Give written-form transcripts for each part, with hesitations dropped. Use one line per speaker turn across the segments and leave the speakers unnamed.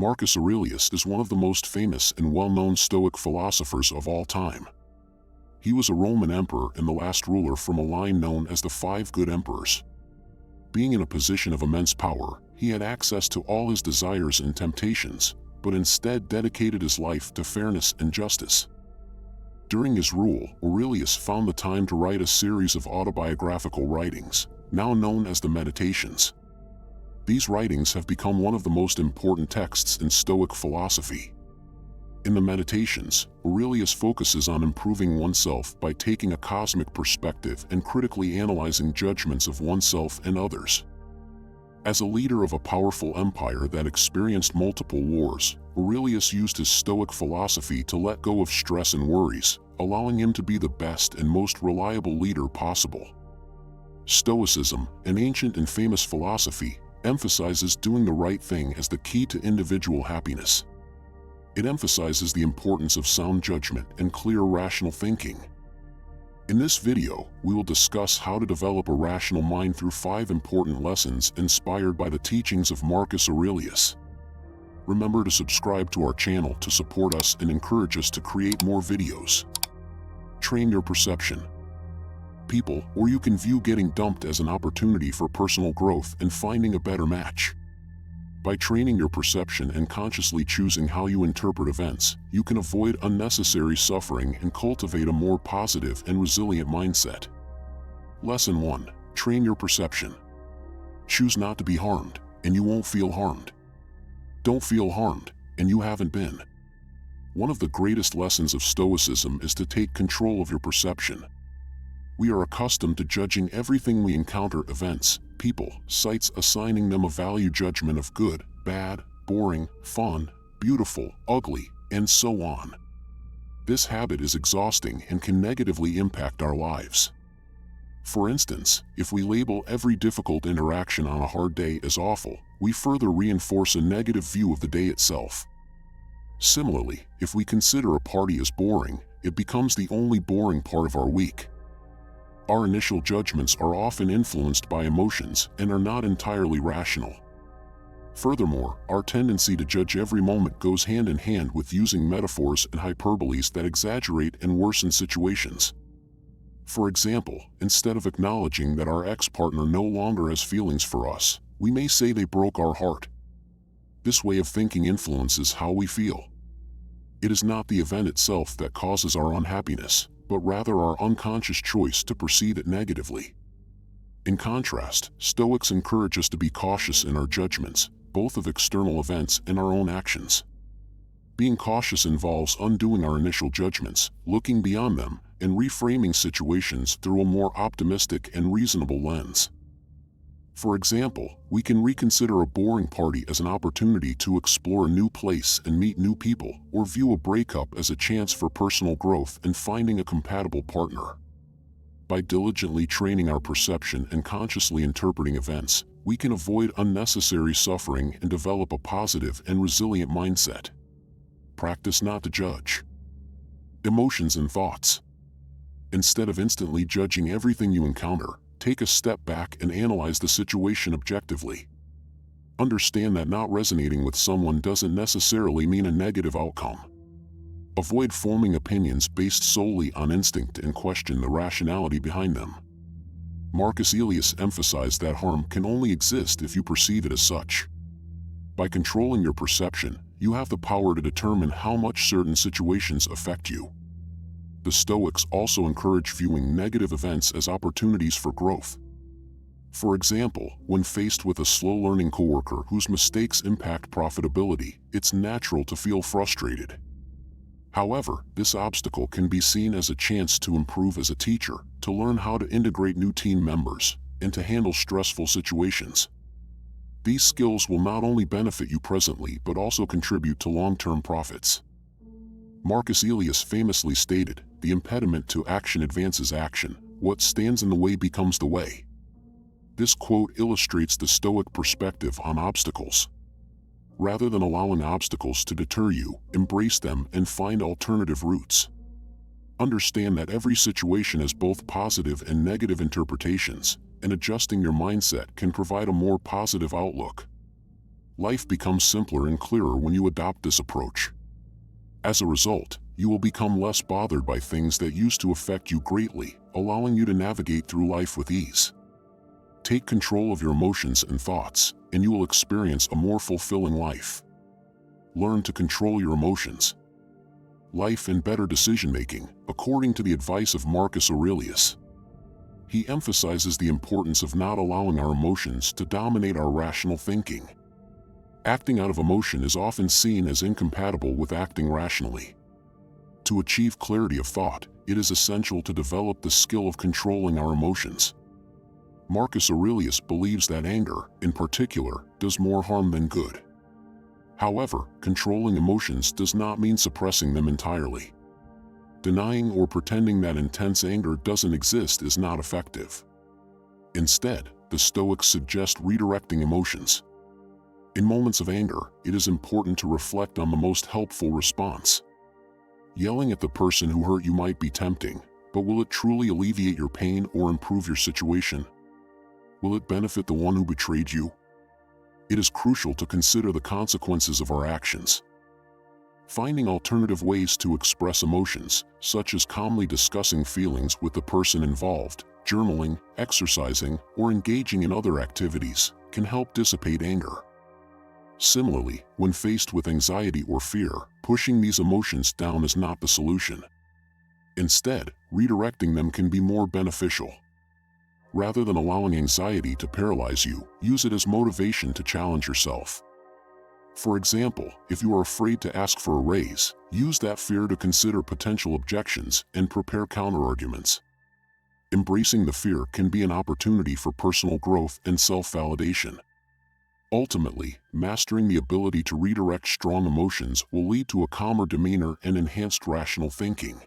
Marcus Aurelius is one of the most famous and well-known Stoic philosophers of all time. He was a Roman emperor and the last ruler from a line known as the Five Good Emperors. Being in a position of immense power, he had access to all his desires and temptations, but instead dedicated his life to fairness and justice. During his rule, Aurelius found the time to write a series of autobiographical writings, now known as the Meditations. These writings have become one of the most important texts in Stoic philosophy. In the Meditations, Aurelius focuses on improving oneself by taking a cosmic perspective and critically analyzing judgments of oneself and others. As a leader of a powerful empire that experienced multiple wars, Aurelius used his Stoic philosophy to let go of stress and worries, allowing him to be the best and most reliable leader possible. Stoicism, an ancient and famous philosophy, emphasizes doing the right thing as the key to individual happiness. It emphasizes the importance of sound judgment and clear rational thinking. In this video, we will discuss how to develop a rational mind through 5 important lessons inspired by the teachings of Marcus Aurelius. Remember to subscribe to our channel to support us and encourage us to create more videos. Train your perception. People, or you can view getting dumped as an opportunity for personal growth and finding a better match. By training your perception and consciously choosing how you interpret events, you can avoid unnecessary suffering and cultivate a more positive and resilient mindset. Lesson 1. Train your perception. Choose not to be harmed, and you won't feel harmed. Don't feel harmed, and you haven't been. One of the greatest lessons of Stoicism is to take control of your perception. We are accustomed to judging everything we encounter: events, people, sights, assigning them a value judgment of good, bad, boring, fun, beautiful, ugly, and so on. This habit is exhausting and can negatively impact our lives. For instance, if we label every difficult interaction on a hard day as awful, we further reinforce a negative view of the day itself. Similarly, if we consider a party as boring, it becomes the only boring part of our week. Our initial judgments are often influenced by emotions and are not entirely rational. Furthermore, our tendency to judge every moment goes hand in hand with using metaphors and hyperboles that exaggerate and worsen situations. For example, instead of acknowledging that our ex-partner no longer has feelings for us, we may say they broke our heart. This way of thinking influences how we feel. It is not the event itself that causes our unhappiness, but rather our unconscious choice to perceive it negatively. In contrast, Stoics encourage us to be cautious in our judgments, both of external events and our own actions. Being cautious involves undoing our initial judgments, looking beyond them, and reframing situations through a more optimistic and reasonable lens. For example, we can reconsider a boring party as an opportunity to explore a new place and meet new people, or view a breakup as a chance for personal growth and finding a compatible partner. By diligently training our perception and consciously interpreting events, we can avoid unnecessary suffering and develop a positive and resilient mindset. Practice not to judge emotions and thoughts. Instead of instantly judging everything you encounter, take a step back and analyze the situation objectively. Understand that not resonating with someone doesn't necessarily mean a negative outcome. Avoid forming opinions based solely on instinct and question the rationality behind them. Marcus Aurelius emphasized that harm can only exist if you perceive it as such. By controlling your perception, you have the power to determine how much certain situations affect you. The Stoics also encourage viewing negative events as opportunities for growth. For example, when faced with a slow-learning coworker whose mistakes impact profitability, it's natural to feel frustrated. However, this obstacle can be seen as a chance to improve as a teacher, to learn how to integrate new team members, and to handle stressful situations. These skills will not only benefit you presently but also contribute to long-term profits. Marcus Aurelius famously stated, "The impediment to action advances action, what stands in the way becomes the way." This quote illustrates the Stoic perspective on obstacles. Rather than allowing obstacles to deter you, embrace them and find alternative routes. Understand that every situation has both positive and negative interpretations, and adjusting your mindset can provide a more positive outlook. Life becomes simpler and clearer when you adopt this approach. As a result, you will become less bothered by things that used to affect you greatly, allowing you to navigate through life with ease. Take control of your emotions and thoughts, and you will experience a more fulfilling life. Learn to control your emotions. Life and better decision-making, according to the advice of Marcus Aurelius. He emphasizes the importance of not allowing our emotions to dominate our rational thinking. Acting out of emotion is often seen as incompatible with acting rationally. To achieve clarity of thought, it is essential to develop the skill of controlling our emotions. Marcus Aurelius believes that anger, in particular, does more harm than good. However, controlling emotions does not mean suppressing them entirely. Denying or pretending that intense anger doesn't exist is not effective. Instead, the Stoics suggest redirecting emotions. In moments of anger, it is important to reflect on the most helpful response. Yelling at the person who hurt you might be tempting, but will it truly alleviate your pain or improve your situation? Will it benefit the one who betrayed you? It is crucial to consider the consequences of our actions. Finding alternative ways to express emotions, such as calmly discussing feelings with the person involved, journaling, exercising, or engaging in other activities, can help dissipate anger. Similarly, when faced with anxiety or fear, pushing these emotions down is not the solution. Instead, redirecting them can be more beneficial. Rather than allowing anxiety to paralyze you, use it as motivation to challenge yourself. For example, if you are afraid to ask for a raise, use that fear to consider potential objections and prepare counterarguments. Embracing the fear can be an opportunity for personal growth and self-validation. Ultimately, mastering the ability to redirect strong emotions will lead to a calmer demeanor and enhanced rational thinking.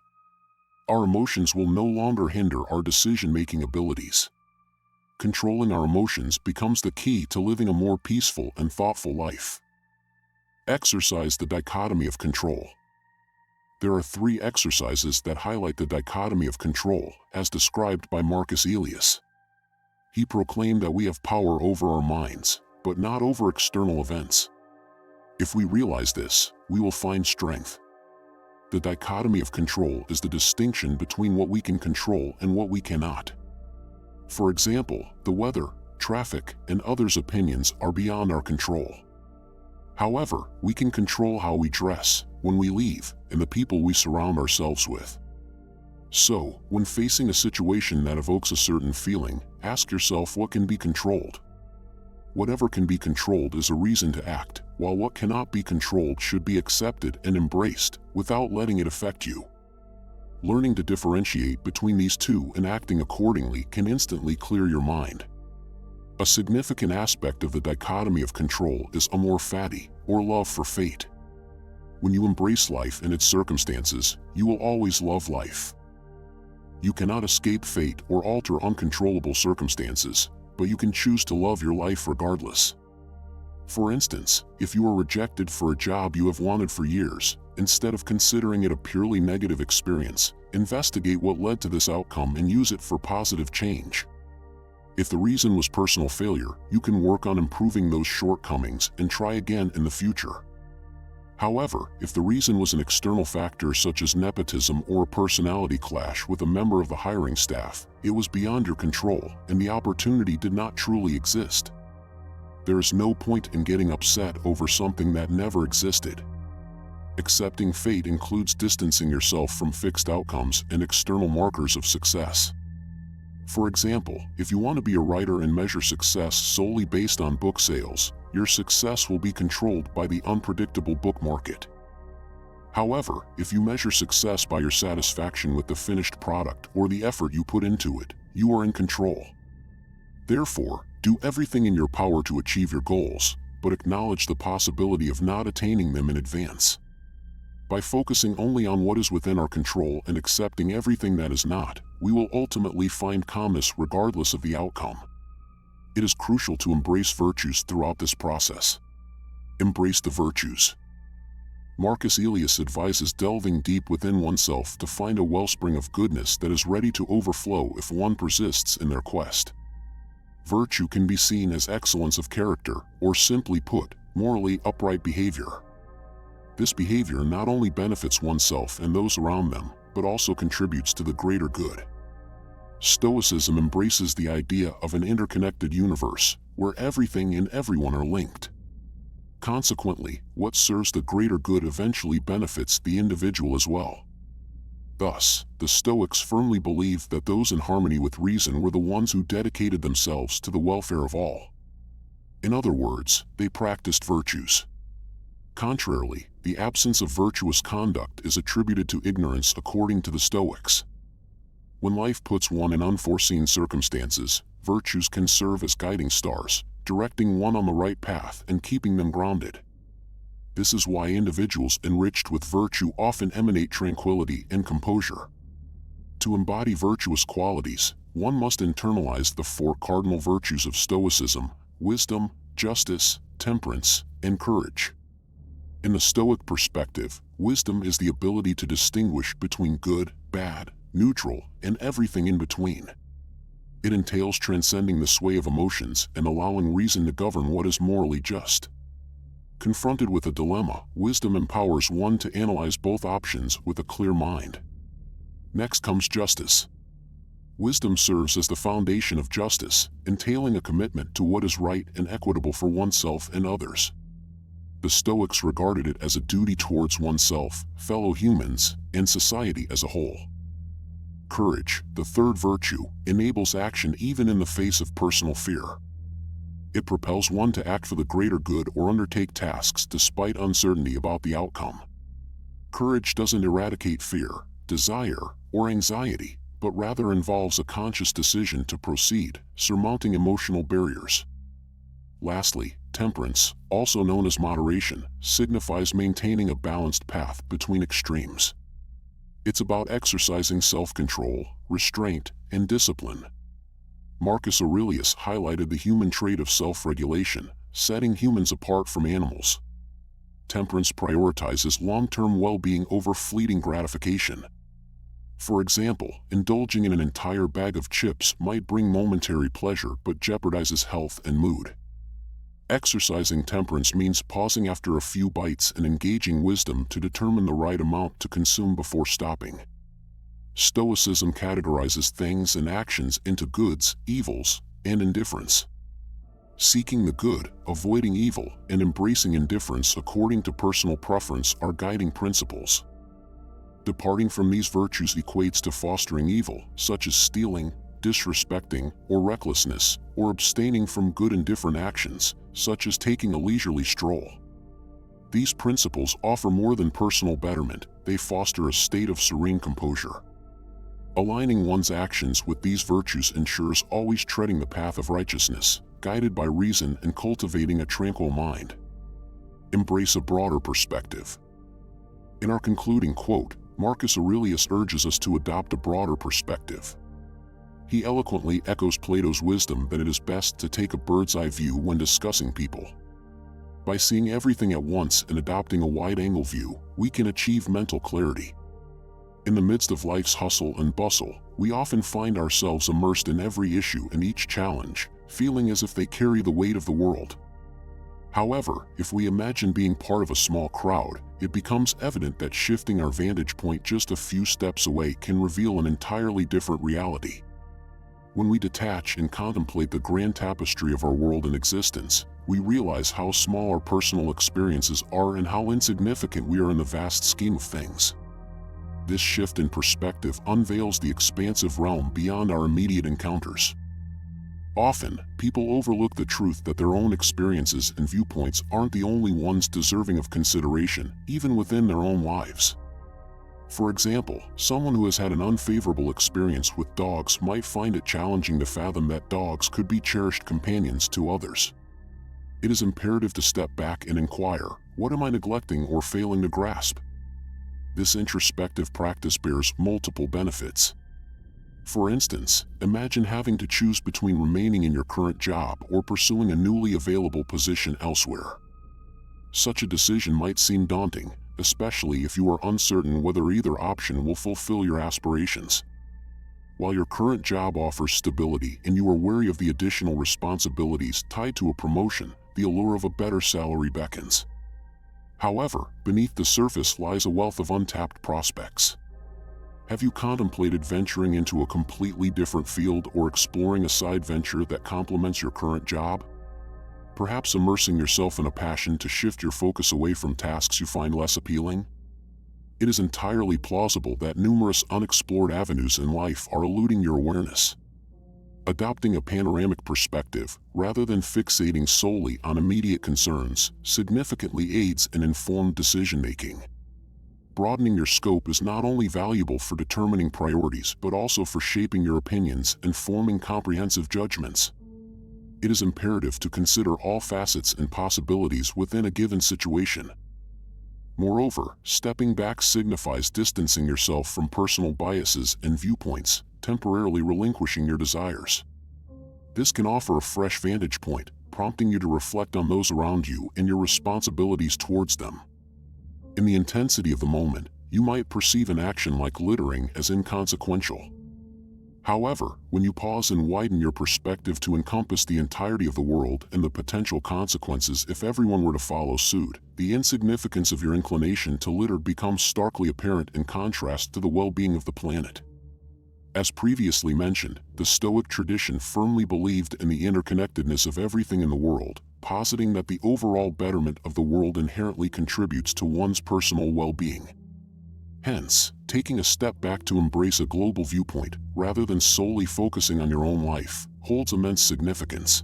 Our emotions will no longer hinder our decision-making abilities. Controlling our emotions becomes the key to living a more peaceful and thoughtful life. Exercise the dichotomy of control. There are 3 exercises that highlight the dichotomy of control, as described by Marcus Aurelius. He proclaimed that we have power over our minds, but not over external events. If we realize this, we will find strength. The dichotomy of control is the distinction between what we can control and what we cannot. For example, the weather, traffic, and others' opinions are beyond our control. However, we can control how we dress, when we leave, and the people we surround ourselves with. So, when facing a situation that evokes a certain feeling, ask yourself what can be controlled. Whatever can be controlled is a reason to act, while what cannot be controlled should be accepted and embraced, without letting it affect you. Learning to differentiate between these two and acting accordingly can instantly clear your mind. A significant aspect of the dichotomy of control is amor fati, or love for fate. When you embrace life and its circumstances, you will always love life. You cannot escape fate or alter uncontrollable circumstances, but you can choose to love your life regardless. For instance, if you are rejected for a job you have wanted for years, instead of considering it a purely negative experience, investigate what led to this outcome and use it for positive change. If the reason was personal failure, you can work on improving those shortcomings and try again in the future. However, if the reason was an external factor such as nepotism or a personality clash with a member of the hiring staff, it was beyond your control and the opportunity did not truly exist. There is no point in getting upset over something that never existed. Accepting fate includes distancing yourself from fixed outcomes and external markers of success. For example, if you want to be a writer and measure success solely based on book sales, your success will be controlled by the unpredictable book market. However, if you measure success by your satisfaction with the finished product or the effort you put into it, you are in control. Therefore, do everything in your power to achieve your goals, but acknowledge the possibility of not attaining them in advance. By focusing only on what is within our control and accepting everything that is not, we will ultimately find calmness regardless of the outcome. It is crucial to embrace virtues throughout this process. Embrace the virtues. Marcus Aurelius advises delving deep within oneself to find a wellspring of goodness that is ready to overflow if one persists in their quest. Virtue can be seen as excellence of character, or simply put, morally upright behavior. This behavior not only benefits oneself and those around them, but also contributes to the greater good. Stoicism embraces the idea of an interconnected universe, where everything and everyone are linked. Consequently, what serves the greater good eventually benefits the individual as well. Thus, the Stoics firmly believed that those in harmony with reason were the ones who dedicated themselves to the welfare of all. In other words, they practiced virtues. Contrarily, the absence of virtuous conduct is attributed to ignorance according to the Stoics. When life puts one in unforeseen circumstances, virtues can serve as guiding stars, directing one on the right path and keeping them grounded. This is why individuals enriched with virtue often emanate tranquility and composure. To embody virtuous qualities, one must internalize the four cardinal virtues of Stoicism: wisdom, justice, temperance, and courage. In the Stoic perspective, wisdom is the ability to distinguish between good, bad, neutral, and everything in between. It entails transcending the sway of emotions and allowing reason to govern what is morally just. Confronted with a dilemma, wisdom empowers one to analyze both options with a clear mind. Next comes justice. Wisdom serves as the foundation of justice, entailing a commitment to what is right and equitable for oneself and others. The Stoics regarded it as a duty towards oneself, fellow humans, and society as a whole. Courage, the third virtue, enables action even in the face of personal fear. It propels one to act for the greater good or undertake tasks despite uncertainty about the outcome. Courage doesn't eradicate fear, desire, or anxiety, but rather involves a conscious decision to proceed, surmounting emotional barriers. Lastly, temperance, also known as moderation, signifies maintaining a balanced path between extremes. It's about exercising self-control, restraint, and discipline. Marcus Aurelius highlighted the human trait of self-regulation, setting humans apart from animals. Temperance prioritizes long-term well-being over fleeting gratification. For example, indulging in an entire bag of chips might bring momentary pleasure but jeopardizes health and mood. Exercising temperance means pausing after a few bites and engaging wisdom to determine the right amount to consume before stopping. Stoicism categorizes things and actions into goods, evils, and indifference. Seeking the good, avoiding evil, and embracing indifference according to personal preference are guiding principles. Departing from these virtues equates to fostering evil, such as stealing, disrespecting, or recklessness, or abstaining from good and different actions, such as taking a leisurely stroll. These principles offer more than personal betterment, they foster a state of serene composure. Aligning one's actions with these virtues ensures always treading the path of righteousness, guided by reason and cultivating a tranquil mind. Embrace a broader perspective. In our concluding quote, Marcus Aurelius urges us to adopt a broader perspective. He eloquently echoes Plato's wisdom that it is best to take a bird's-eye view when discussing people. By seeing everything at once and adopting a wide-angle view, we can achieve mental clarity. In the midst of life's hustle and bustle, we often find ourselves immersed in every issue and each challenge, feeling as if they carry the weight of the world. However, if we imagine being part of a small crowd, it becomes evident that shifting our vantage point just a few steps away can reveal an entirely different reality. When we detach and contemplate the grand tapestry of our world and existence, we realize how small our personal experiences are and how insignificant we are in the vast scheme of things. This shift in perspective unveils the expansive realm beyond our immediate encounters. Often, people overlook the truth that their own experiences and viewpoints aren't the only ones deserving of consideration, even within their own lives. For example, someone who has had an unfavorable experience with dogs might find it challenging to fathom that dogs could be cherished companions to others. It is imperative to step back and inquire, what am I neglecting or failing to grasp? This introspective practice bears multiple benefits. For instance, imagine having to choose between remaining in your current job or pursuing a newly available position elsewhere. Such a decision might seem daunting, especially if you are uncertain whether either option will fulfill your aspirations. While your current job offers stability and you are wary of the additional responsibilities tied to a promotion, the allure of a better salary beckons. However, beneath the surface lies a wealth of untapped prospects. Have you contemplated venturing into a completely different field or exploring a side venture that complements your current job? Perhaps immersing yourself in a passion to shift your focus away from tasks you find less appealing? It is entirely plausible that numerous unexplored avenues in life are eluding your awareness. Adopting a panoramic perspective, rather than fixating solely on immediate concerns, significantly aids in informed decision-making. Broadening your scope is not only valuable for determining priorities but also for shaping your opinions and forming comprehensive judgments. It is imperative to consider all facets and possibilities within a given situation. Moreover, stepping back signifies distancing yourself from personal biases and viewpoints, temporarily relinquishing your desires. This can offer a fresh vantage point, prompting you to reflect on those around you and your responsibilities towards them. In the intensity of the moment, you might perceive an action like littering as inconsequential. However, when you pause and widen your perspective to encompass the entirety of the world and the potential consequences if everyone were to follow suit, the insignificance of your inclination to litter becomes starkly apparent in contrast to the well-being of the planet. As previously mentioned, the Stoic tradition firmly believed in the interconnectedness of everything in the world, positing that the overall betterment of the world inherently contributes to one's personal well-being. Hence, taking a step back to embrace a global viewpoint, rather than solely focusing on your own life, holds immense significance.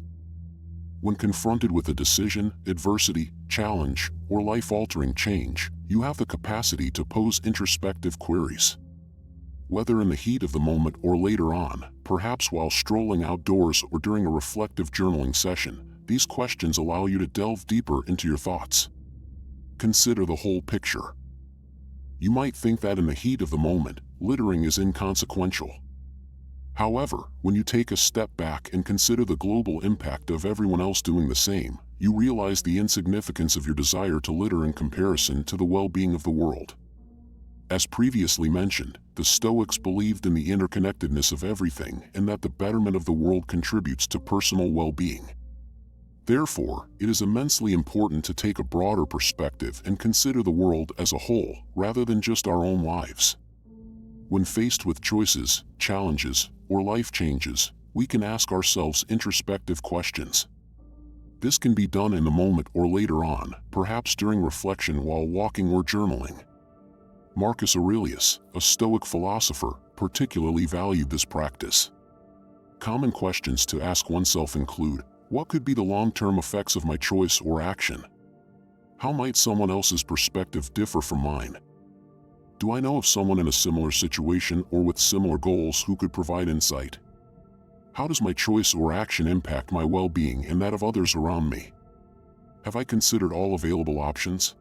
When confronted with a decision, adversity, challenge, or life-altering change, you have the capacity to pose introspective queries. Whether in the heat of the moment or later on, perhaps while strolling outdoors or during a reflective journaling session, these questions allow you to delve deeper into your thoughts. Consider the whole picture. You might think that in the heat of the moment, littering is inconsequential. However, when you take a step back and consider the global impact of everyone else doing the same, you realize the insignificance of your desire to litter in comparison to the well-being of the world. As previously mentioned, the Stoics believed in the interconnectedness of everything and that the betterment of the world contributes to personal well-being. Therefore, it is immensely important to take a broader perspective and consider the world as a whole, rather than just our own lives. When faced with choices, challenges, or life changes, we can ask ourselves introspective questions. This can be done in the moment or later on, perhaps during reflection while walking or journaling. Marcus Aurelius, a Stoic philosopher, particularly valued this practice. Common questions to ask oneself include: what could be the long-term effects of my choice or action? How might someone else's perspective differ from mine? Do I know of someone in a similar situation or with similar goals who could provide insight? How does my choice or action impact my well-being and that of others around me? Have I considered all available options?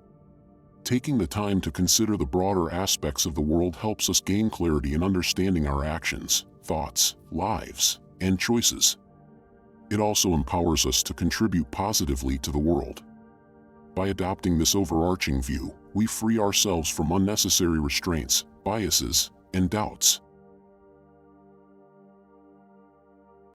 Taking the time to consider the broader aspects of the world helps us gain clarity in understanding our actions, thoughts, lives, and choices. It also empowers us to contribute positively to the world. By adopting this overarching view, we free ourselves from unnecessary restraints, biases, and doubts.